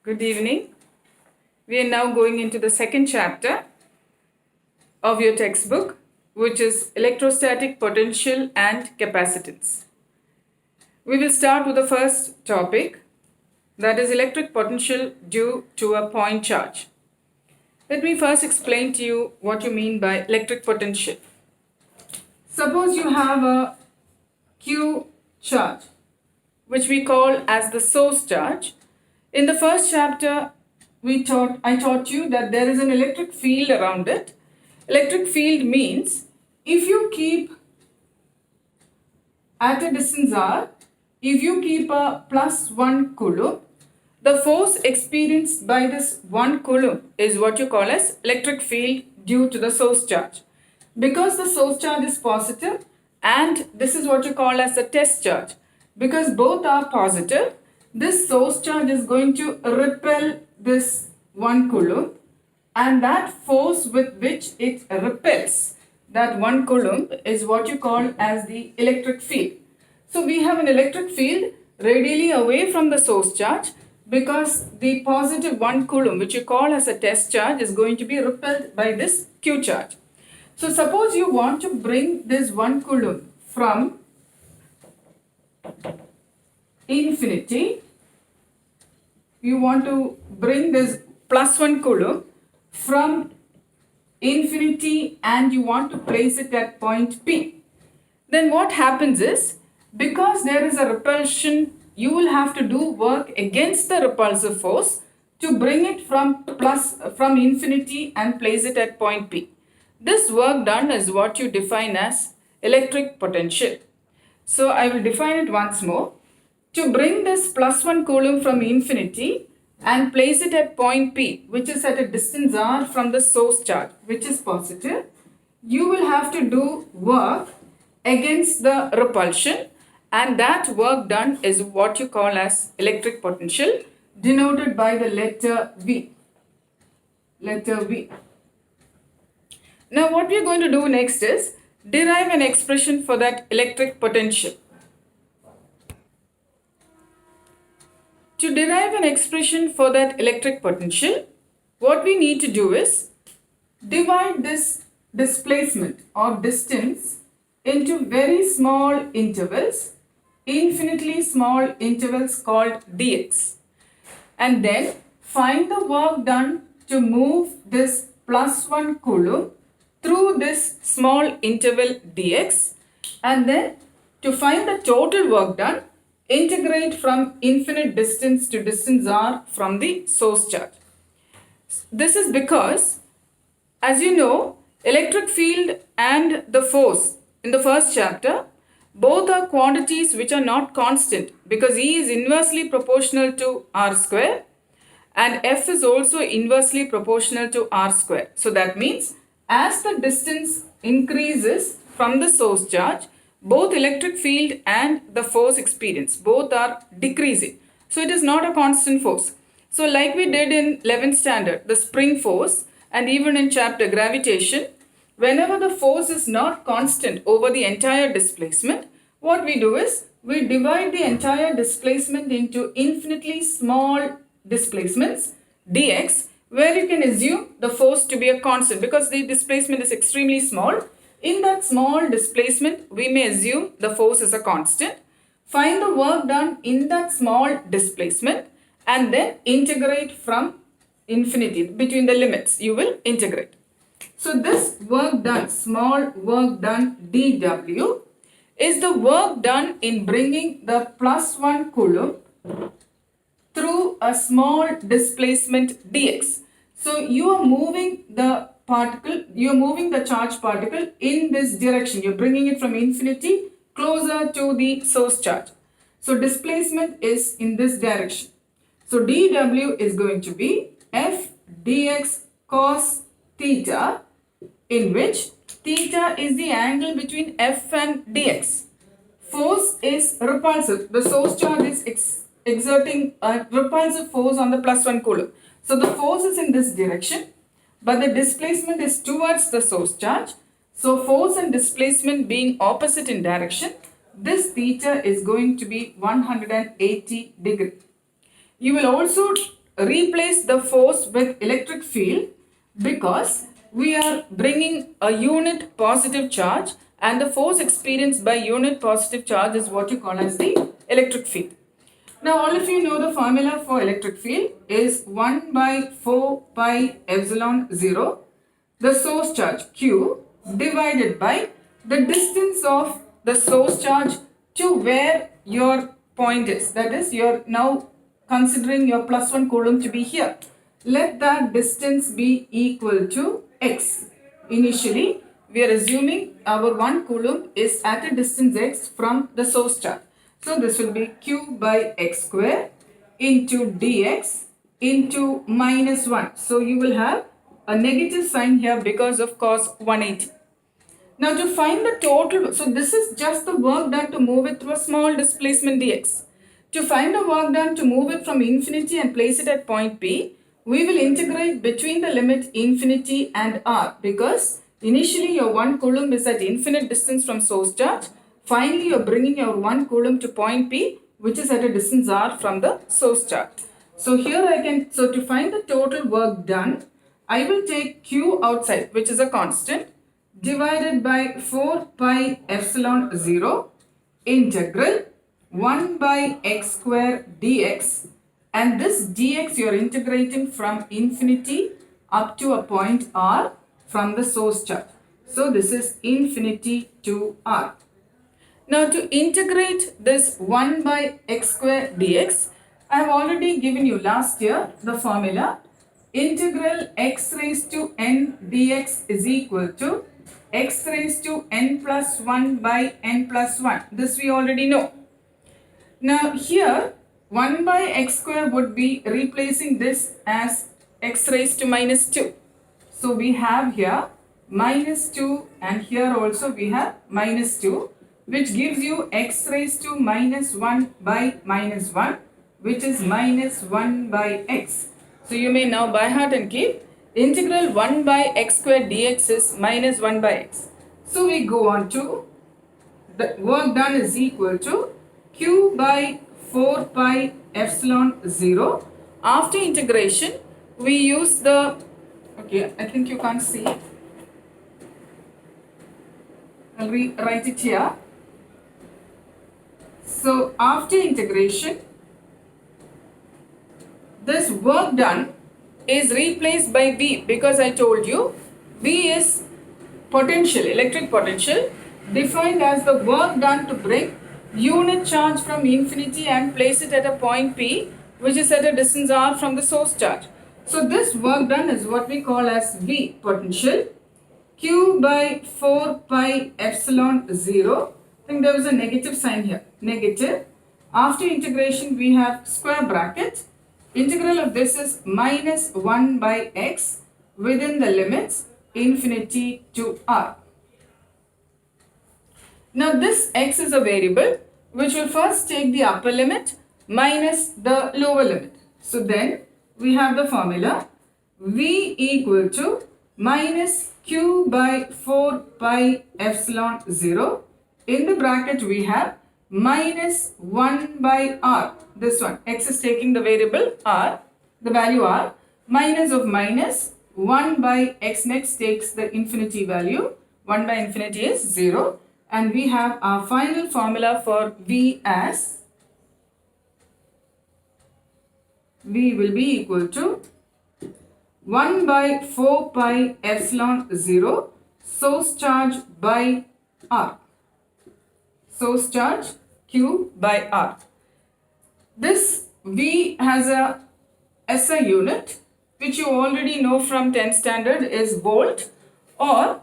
Good evening. We are now going into the second chapter of your textbook, which is Electrostatic Potential and Capacitance. We will start with the first topic, that is electric potential due to a point charge. Let me first explain to you what you mean by electric potential. Suppose you have a Q charge, which we call as the source charge. In the first chapter, I taught you that there is an electric field around it. Electric field means if you keep at a distance r, if you keep a plus 1 coulomb, the force experienced by this 1 coulomb is what you call as electric field due to the source charge. Because the source charge is positive and this is what you call as a test charge. Because both are positive, this source charge is going to repel this 1 coulomb, and that force with which it repels that 1 coulomb is what you call as the electric field. So we have an electric field radially away from the source charge because the positive 1 coulomb, which you call as a test charge, is going to be repelled by this Q charge. So suppose you want to bring this 1 coulomb from infinity, you want to bring this plus 1 coulomb from infinity and you want to place it at point P. Then what happens is, because there is a repulsion, you will have to do work against the repulsive force to bring it from infinity and place it at point P. This work done is what you define as electric potential. So I will define it once more. To bring this plus 1 coulomb from infinity and place it at point P, which is at a distance r from the source charge, which is positive, you will have to do work against the repulsion, and that work done is what you call as electric potential, denoted by the letter V. Letter V. Now what we are going to do next is derive an expression for that electric potential. To derive an expression for that electric potential, what we need to do is divide this displacement or distance into very small intervals, infinitely small intervals called dx. And then find the work done to move this plus 1 coulomb through this small interval dx, and then to find the total work done, integrate from infinite distance to distance r from the source charge. This is because, as you know, electric field and the force in the first chapter, both are quantities which are not constant because E is inversely proportional to r square and F is also inversely proportional to r square. So that means as the distance increases from the source charge, both electric field and the force experience, both are decreasing. So it is not a constant force. So like we did in 11th standard, the spring force, and even in chapter gravitation, whenever the force is not constant over the entire displacement, what we do is we divide the entire displacement into infinitely small displacements, dx, where you can assume the force to be a constant because the displacement is extremely small. In that small displacement, we may assume the force is a constant. Find the work done in that small displacement and then integrate from infinity. Between the limits, you will integrate. So this work done, small work done dw, is the work done in bringing the plus 1 coulomb through a small displacement dx. So you are moving the particle, you are moving the charge particle in this direction. You are bringing it from infinity closer to the source charge. So displacement is in this direction. So dw is going to be f dx cos theta, in which theta is the angle between f and dx. Force is repulsive. The source charge is exerting a repulsive force on the plus 1 coulomb. So the force is in this direction, but the displacement is towards the source charge. So force and displacement being opposite in direction, this theta is going to be 180 degree. You will also replace the force with electric field because we are bringing a unit positive charge, and the force experienced by unit positive charge is what you call as the electric field. Now all of you know the formula for electric field is 1 by 4 pi epsilon 0, the source charge Q, divided by the distance of the source charge to where your point is. That is, you're now considering your plus 1 coulomb to be here. Let that distance be equal to x. Initially, we are assuming our 1 coulomb is at a distance x from the source charge. So this will be q by x square into dx into minus 1. So you will have a negative sign here because of cos 180. Now to find the total, so this is just the work done to move it through a small displacement dx. To find the work done to move it from infinity and place it at point P, we will integrate between the limit infinity and r, because initially your 1 coulomb is at infinite distance from source charge. Finally, you are bringing your 1 coulomb to point P, which is at a distance r from the source charge. So here so to find the total work done, I will take Q outside, which is a constant, divided by 4 pi epsilon 0 integral 1 by x square dx, and this dx you are integrating from infinity up to a point r from the source charge. So this is infinity to r. Now to integrate this 1 by x square dx, I have already given you last year the formula. Integral x raised to n dx is equal to x raised to n plus 1 by n plus 1. This we already know. Now here 1 by x square would be replacing this as x raised to minus 2. So we have here minus 2, and here also we have minus 2, which gives you x raised to minus 1 by minus 1, which is minus 1 by x. So you may now by heart and keep integral 1 by x square dx is minus 1 by x. So we go on to the work done is equal to q by 4 pi epsilon 0. After integration, we use the, okay, I think you can't see it. I'll rewrite it here. So after integration, this work done is replaced by V, because I told you V is potential, electric potential, defined as the work done to bring unit charge from infinity and place it at a point P, which is at a distance r from the source charge. So this work done is what we call as V, potential. Q by 4 pi epsilon 0. I think there was a negative sign here, negative. After integration, we have square bracket. Integral of this is minus 1 by x within the limits infinity to r. Now this x is a variable which will first take the upper limit minus the lower limit. So then we have the formula V equal to minus q by 4 pi epsilon 0. In the bracket we have minus 1 by r. This one, x is taking the variable r, the value r, minus of minus 1 by x next takes the infinity value. 1 by infinity is 0. And we have our final formula for V as V will be equal to 1 by 4 pi epsilon 0 source charge by r. Source charge Q by r. This V has a SI unit which you already know from 10th standard is volt, or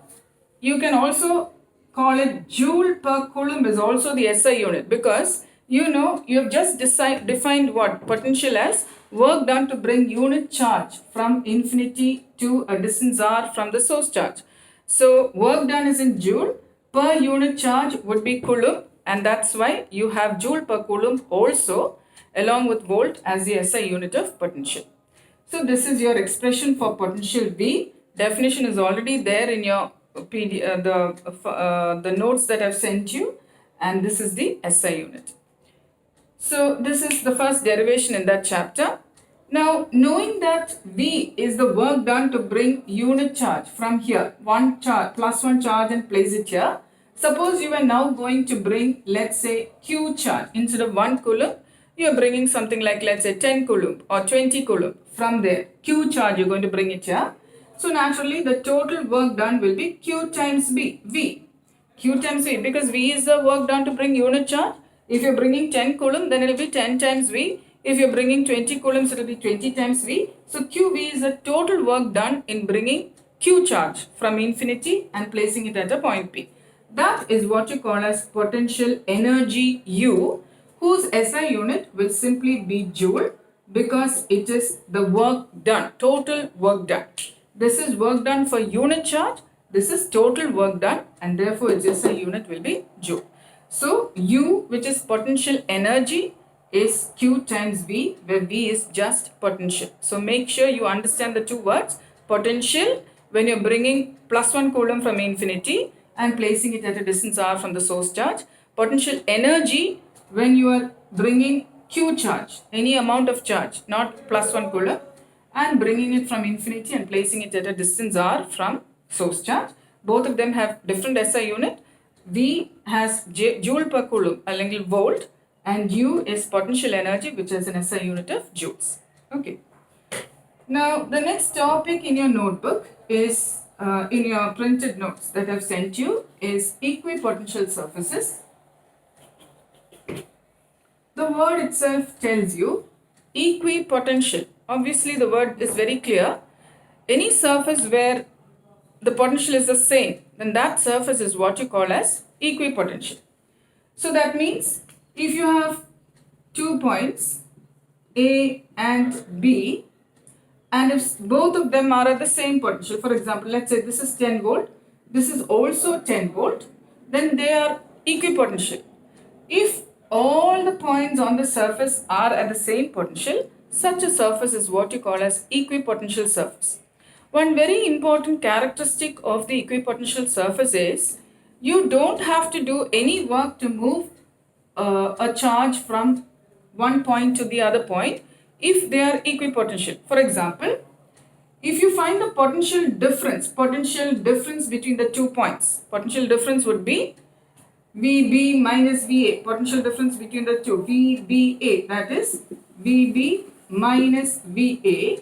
you can also call it joule per coulomb is also the SI unit, because you know you have just defined what potential as work done to bring unit charge from infinity to a distance r from the source charge. So work done is in joule, per unit charge would be coulomb, and that's why you have joule per coulomb also along with volt as the SI unit of potential. So this is your expression for potential V. Definition is already there in your the notes that I've sent you, and this is the SI unit. So this is the first derivation in that chapter. Now, knowing that V is the work done to bring unit charge from here, one charge, plus one charge and place it here. Suppose you are now going to bring, let's say, Q charge. Instead of 1 coulomb, you are bringing something like, let's say, 10 coulomb or 20 coulomb. From there, Q charge, you're going to bring it here. So naturally, the total work done will be Q times V. Q times V, because V is the work done to bring unit charge. If you're bringing 10 coulomb, then it will be 10 times V. If you're bringing 20 coulombs, it will be 20 times V. So QV is the total work done in bringing Q charge from infinity and placing it at a point P. That is what you call as potential energy U, whose SI unit will simply be joule, because it is the work done, total work done. This is work done for unit charge. This is total work done, and therefore its SI unit will be joule. So U, which is potential energy, is Q times V, where V is just potential. So make sure you understand the two words. Potential, when you're bringing plus 1 coulomb from infinity and placing it at a distance r from the source charge. Potential energy, when you are bringing Q charge, any amount of charge, not plus 1 coulomb, and bringing it from infinity and placing it at a distance r from source charge. Both of them have different SI unit. V has joule per coulomb, a little volt, and U is potential energy, which is an SI unit of joules. Okay. Now, the next topic in your notebook is, in your printed notes that I've sent you, is equipotential surfaces. The word itself tells you equipotential. Obviously, the word is very clear. Any surface where the potential is the same, then that surface is what you call as equipotential. So that means if you have 2 points A and B, and if both of them are at the same potential, for example, let's say this is 10 volt, this is also 10 volt, then they are equipotential. If all the points on the surface are at the same potential, such a surface is what you call as equipotential surface. One very important characteristic of the equipotential surface is you don't have to do any work to move a charge from one point to the other point if they are equipotential. For example, if you find the potential difference between the 2 points, potential difference would be VB minus VA, potential difference between the two, VBA, that is VB minus VA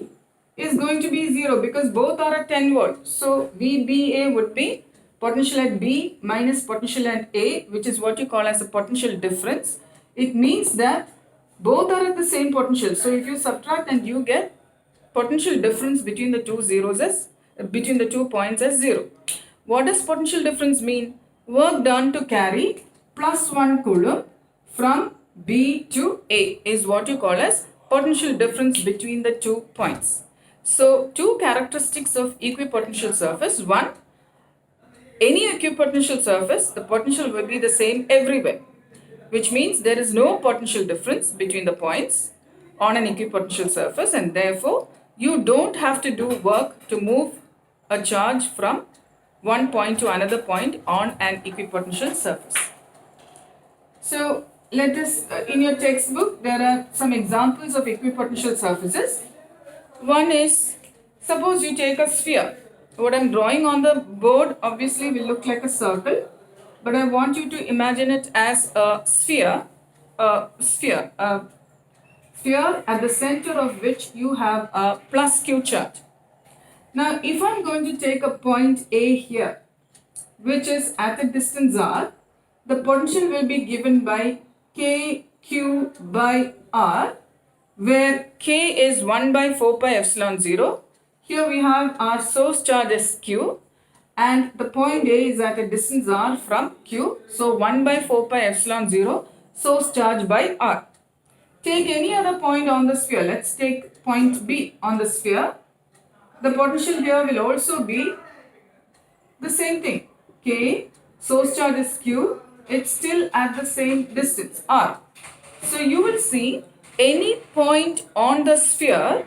is going to be 0 because both are at 10 volt. So VBA would be potential at B minus potential at A, which is what you call as a potential difference. It means that both are at the same potential. So if you subtract, and you get potential difference between the two zeros as between the 2 points as 0. What does potential difference mean? Work done to carry plus 1 coulomb from B to A is what you call as potential difference between the 2 points. So, two characteristics of equipotential surface. One, any equipotential surface, the potential will be the same everywhere, which means there is no potential difference between the points on an equipotential surface, and therefore you don't have to do work to move a charge from one point to another point on an equipotential surface. So let us, in your textbook, there are some examples of equipotential surfaces. One is, suppose you take a sphere. What I'm drawing on the board obviously will look like a circle, but I want you to imagine it as a sphere, sphere at the center of which you have a plus Q charge. Now, if I'm going to take a point A here, which is at a distance r, the potential will be given by KQ by R, where K is 1 by 4 pi epsilon 0. Here we have our source charge as Q, and the point A is at a distance r from Q. So 1 by 4 pi epsilon 0 source charge by R. Take any other point on the sphere. Let's take point B on the sphere. The potential here will also be the same thing. K, source charge is Q, it's still at the same distance, R. So you will see any point on the sphere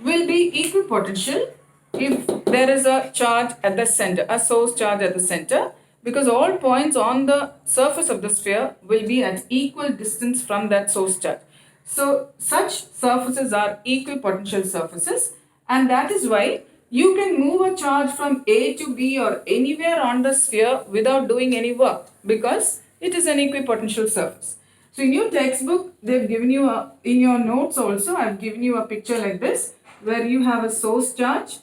will be equipotential if there is a charge at the center, a source charge at the center, because all points on the surface of the sphere will be at equal distance from that source charge. So such surfaces are equipotential surfaces, and that is why you can move a charge from A to B or anywhere on the sphere without doing any work because it is an equipotential surface. So in your textbook, they've given you in your notes also, I've given you a picture like this where you have a source charge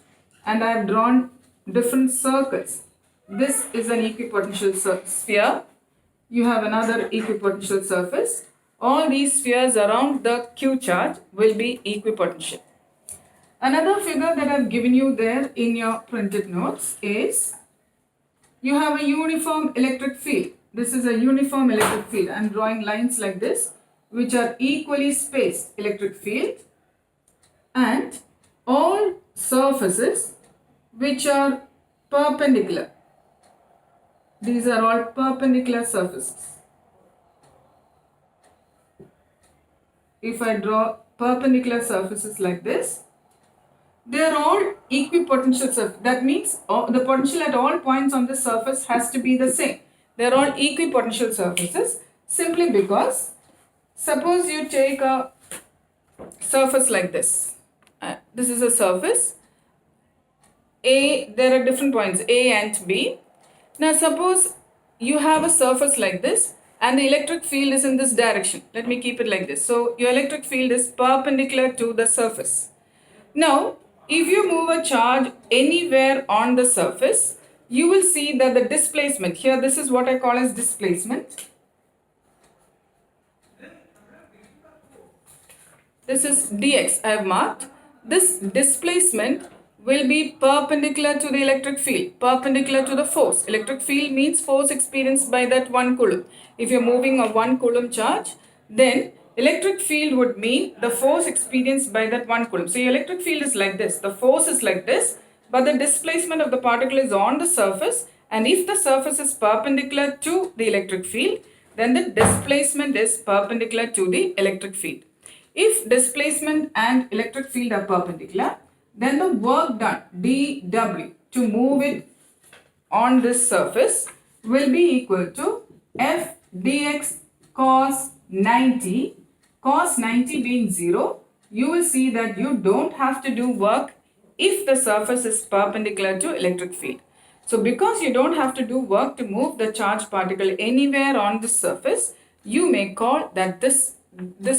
and I have drawn different circles. This is an equipotential sphere. You have another equipotential surface. All these spheres around the Q charge will be equipotential. Another figure that I've given you there in your printed notes is you have a uniform electric field. This is a uniform electric field. I'm drawing lines like this which are equally spaced electric field and all surfaces which are perpendicular. These are all perpendicular surfaces. If I draw perpendicular surfaces like this, they are all equipotential surface. That means the potential at all points on the surface has to be the same. They are all equipotential surfaces simply because suppose you take a surface like this. This is a surface. There are different points A and B. Now suppose you have a surface like this and the electric field is in this direction. Let me keep it like this. So your electric field is perpendicular to the surface. Now, if you move a charge anywhere on the surface, you will see that the displacement, here this is what I call as displacement. This is dx I have marked. This displacement will be perpendicular to the electric field, perpendicular to the force. Electric field means force experienced by that 1 coulomb. If you're moving a 1 coulomb charge, then electric field would mean the force experienced by that 1 coulomb. So your electric field is like this, the force is like this, but the displacement of the particle is on the surface, and if the surface is perpendicular to the electric field, then the displacement is perpendicular to the electric field. If displacement and electric field are perpendicular, then the work done dW to move it on this surface will be equal to F dx cos 90. Cos 90 being 0, you will see that you don't have to do work if the surface is perpendicular to electric field. So because you don't have to do work to move the charged particle anywhere on the surface, you may call that this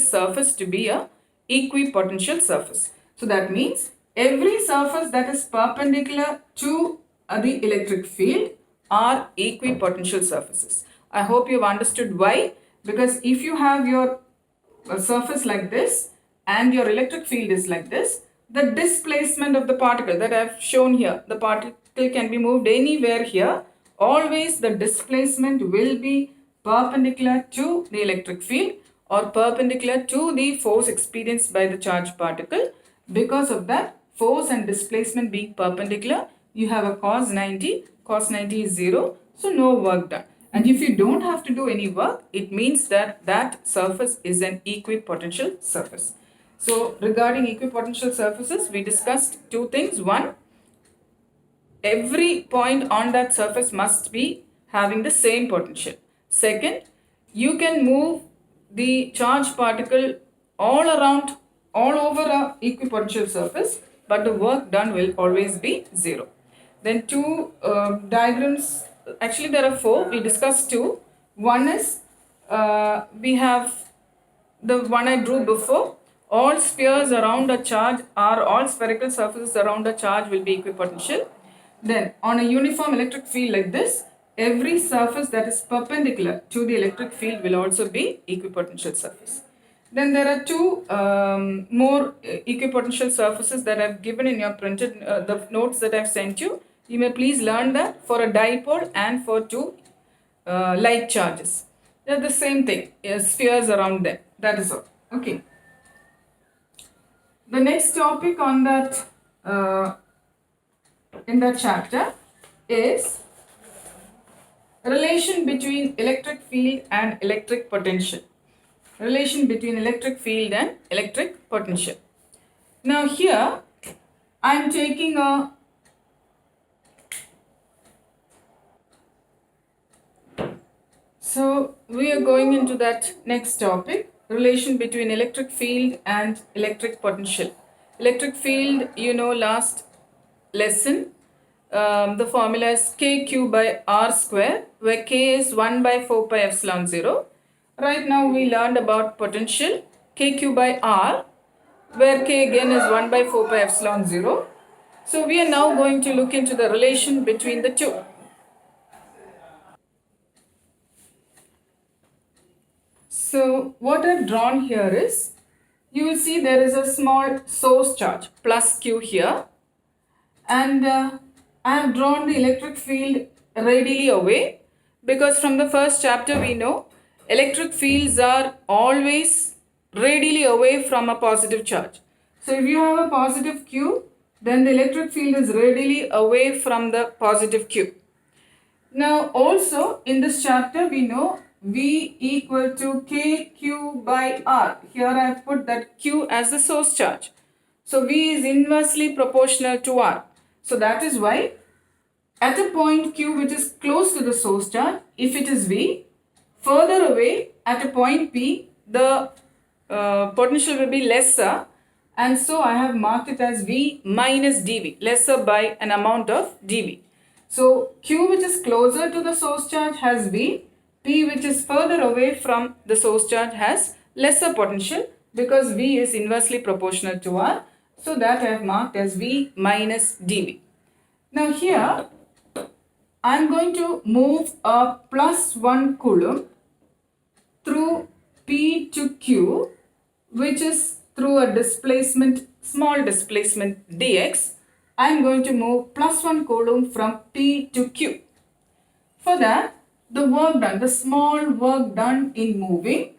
surface to be a equipotential surface. So that means every surface that is perpendicular to the electric field are equipotential surfaces. I hope you've understood why. Because if you have your surface like this and your electric field is like this, the displacement of the particle that I have shown here, the particle can be moved anywhere here. Always the displacement will be perpendicular to the electric field or perpendicular to the force experienced by the charged particle. Because of that, force and displacement being perpendicular, you have a cos 90. Cos 90 is 0, so no work done. And if you don't have to do any work, it means that that surface is an equipotential surface. So regarding equipotential surfaces, we discussed two things. One, every point on that surface must be having the same potential. Second, you can move the charged particle all around, all over a equipotential surface, but the work done will always be 0. Then two diagrams, actually there are 4, we discussed 2. One is, we have the one I drew before. All spheres around a charge are all spherical surfaces around a charge will be equipotential. Then on a uniform electric field like this, every surface that is perpendicular to the electric field will also be equipotential surface. Then there are 2 more equipotential surfaces that I've given in your printed the notes that I've sent you. You may please learn that for a dipole and for 2 light charges. They're the same thing, spheres around them. That is all. Okay. The next topic on that in that chapter is relation between electric field and electric potential. Relation between electric field and electric potential. Now here I am taking a so we are going into that next topic. relation between electric field and electric potential. Electric field, you know, last lesson, the formula is kq by r square, where k is 1 by 4 pi epsilon 0. Right now we learned about potential, kq by r, where k again is 1 by 4 pi epsilon 0. So we are now going to look into the relation between the two. So what I've drawn here is, you will see there is a small source charge plus q here, and I have drawn the electric field radially away, because from the first chapter we know electric fields are always radially away from a positive charge. So if you have a positive q, then the electric field is radially away from the positive q. Now also in this chapter we know V equal to kq by r. Here I have put that q as the source charge. So V is inversely proportional to r. So that is why at a point q which is close to the source charge, if it is V, further away at a point P, the potential will be lesser, and so I have marked it as V minus dV, lesser by an amount of dV. So q which is closer to the source charge has V, P which is further away from the source charge has lesser potential, because V is inversely proportional to R. So that I have marked as V minus dV. Now here I am going to move a plus 1 coulomb through P to Q, which is through a displacement, small displacement dx. I am going to move plus 1 coulomb from P to Q. For that, the work done, the small work done in moving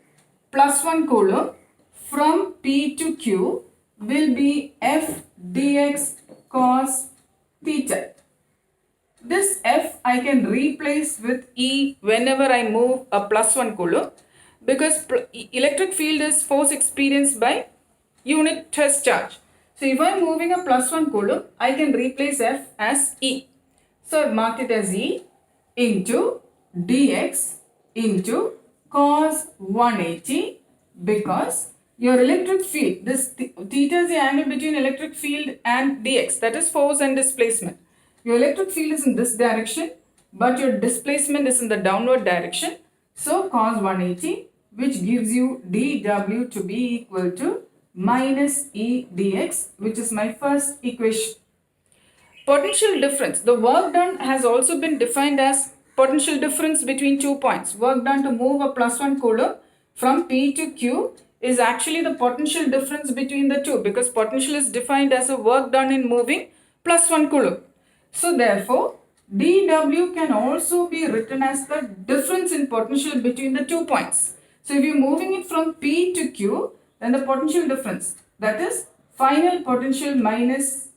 plus 1 coulomb from P to Q will be F dx cos theta. This F I can replace with E whenever I move a plus 1 coulomb, because electric field is force experienced by unit test charge. So if I am moving a plus 1 coulomb, I can replace F as E. So I have marked it as E into dx into cos 180, because your electric field, this theta is the angle between electric field and dx, that is force and displacement. Your electric field is in this direction, but your displacement is in the downward direction. So cos 180, which gives you dw to be equal to minus E dx, which is my first equation. Potential difference. The work done has also been defined as potential difference between 2 points. Work done to move a plus 1 coulomb from P to Q is actually the potential difference between the two, because potential is defined as a work done in moving plus 1 coulomb. So therefore, dw can also be written as the difference in potential between the 2 points. So if you're moving it from P to Q, then the potential difference, that is final potential minus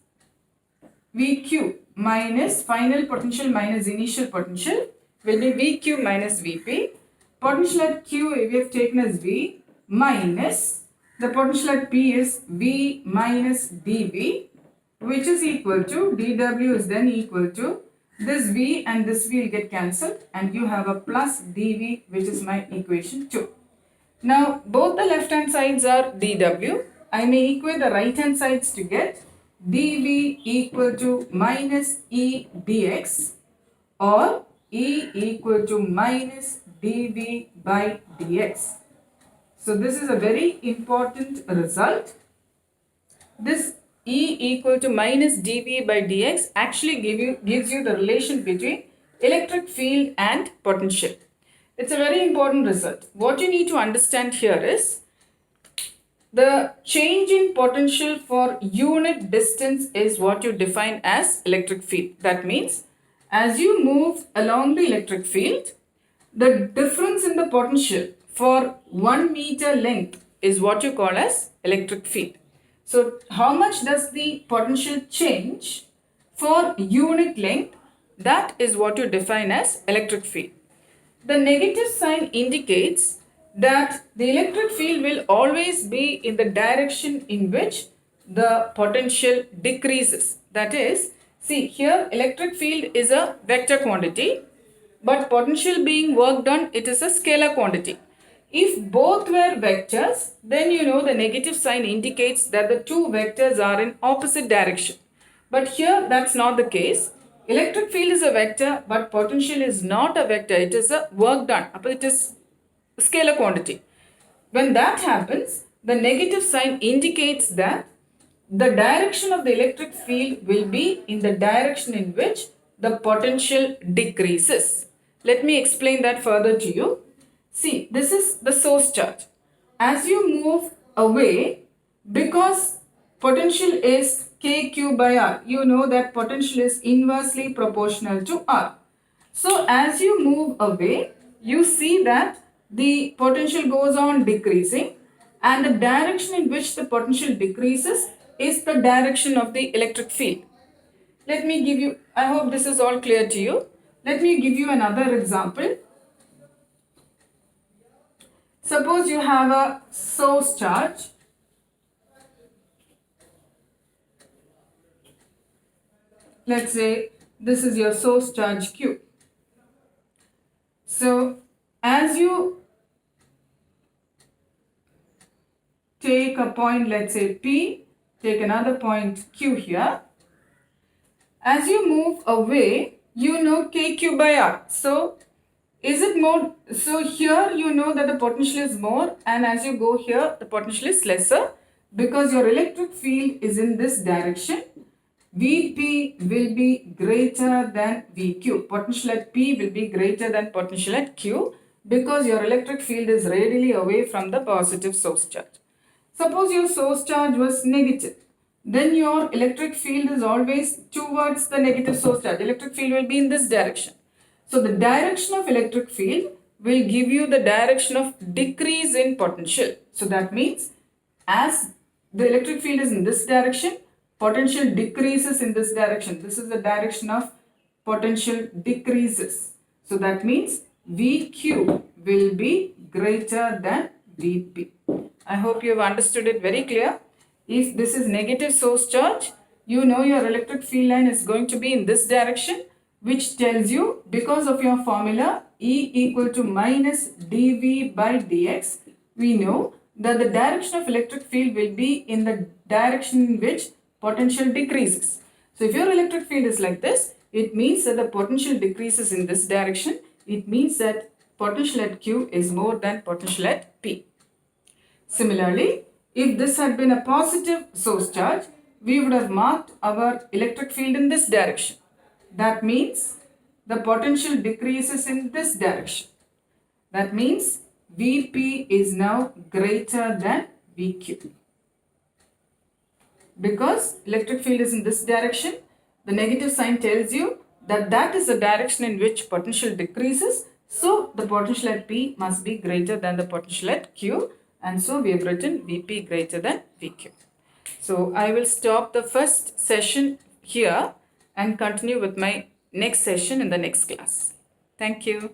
VQ minus final potential minus initial potential, will be VQ minus VP. Potential at Q we have taken as V minus the potential at P is V minus dV, which is equal to dw is then equal to this V and this V will get cancelled, and you have a plus dV, which is my equation 2. Now both the left hand sides are dw. I may equate the right hand sides to get dV equal to minus E dx or E equal to minus dV by dx. So this is a very important result. This E equal to minus dV by dx actually gives you the relation between electric field and potential. It's a very important result. What you need to understand here is the change in potential for unit distance is what you define as electric field. That means as you move along the electric field, the difference in the potential for 1 meter length is what you call as electric field. So how much does the potential change for unit length? That is what you define as electric field. The negative sign indicates that the electric field will always be in the direction in which the potential decreases. That is, see here electric field is a vector quantity, but potential being worked on, it is a scalar quantity. If both were vectors, then you know the negative sign indicates that the two vectors are in opposite direction. But here that's not the case. Electric field is a vector, but potential is not a vector. It is a work done. It is scalar quantity. When that happens, the negative sign indicates that the direction of the electric field will be in the direction in which the potential decreases. Let me explain that further to you. See, this is the source charge. As you move away, because potential is kq by r, you know that potential is inversely proportional to r. So as you move away, you see that the potential goes on decreasing, and the direction in which the potential decreases is the direction of the electric field. Let me give you, I hope this is all clear to you. Let me give you another example. Suppose you have a source charge. Let's say this is your source charge Q. So as you take a point, let's say P, take another point Q here. As you move away, you know KQ by R. So is it more? So here you know that the potential is more, and as you go here, the potential is lesser because your electric field is in this direction. Vp will be greater than Vq. Potential at P will be greater than potential at Q because your electric field is radially away from the positive source charge. Suppose your source charge was negative, then your electric field is always towards the negative source charge. Electric field will be in this direction. So the direction of electric field will give you the direction of decrease in potential. So that means as the electric field is in this direction, potential decreases in this direction. This is the direction of potential decreases. So that means VQ will be greater than VP. I hope you have understood it very clear. If this is negative source charge, you know your electric field line is going to be in this direction, which tells you because of your formula E equal to minus dV by dx, we know that the direction of electric field will be in the direction in which potential decreases. So if your electric field is like this, it means that the potential decreases in this direction. It means that potential at Q is more than potential at P. Similarly, if this had been a positive source charge, we would have marked our electric field in this direction. That means the potential decreases in this direction. That means Vp is now greater than Vq. Because electric field is in this direction, the negative sign tells you that that is the direction in which potential decreases. So the potential at P must be greater than the potential at Q. And so we have written Vp greater than Vq. So I will stop the first session here and continue with my next session in the next class. Thank you.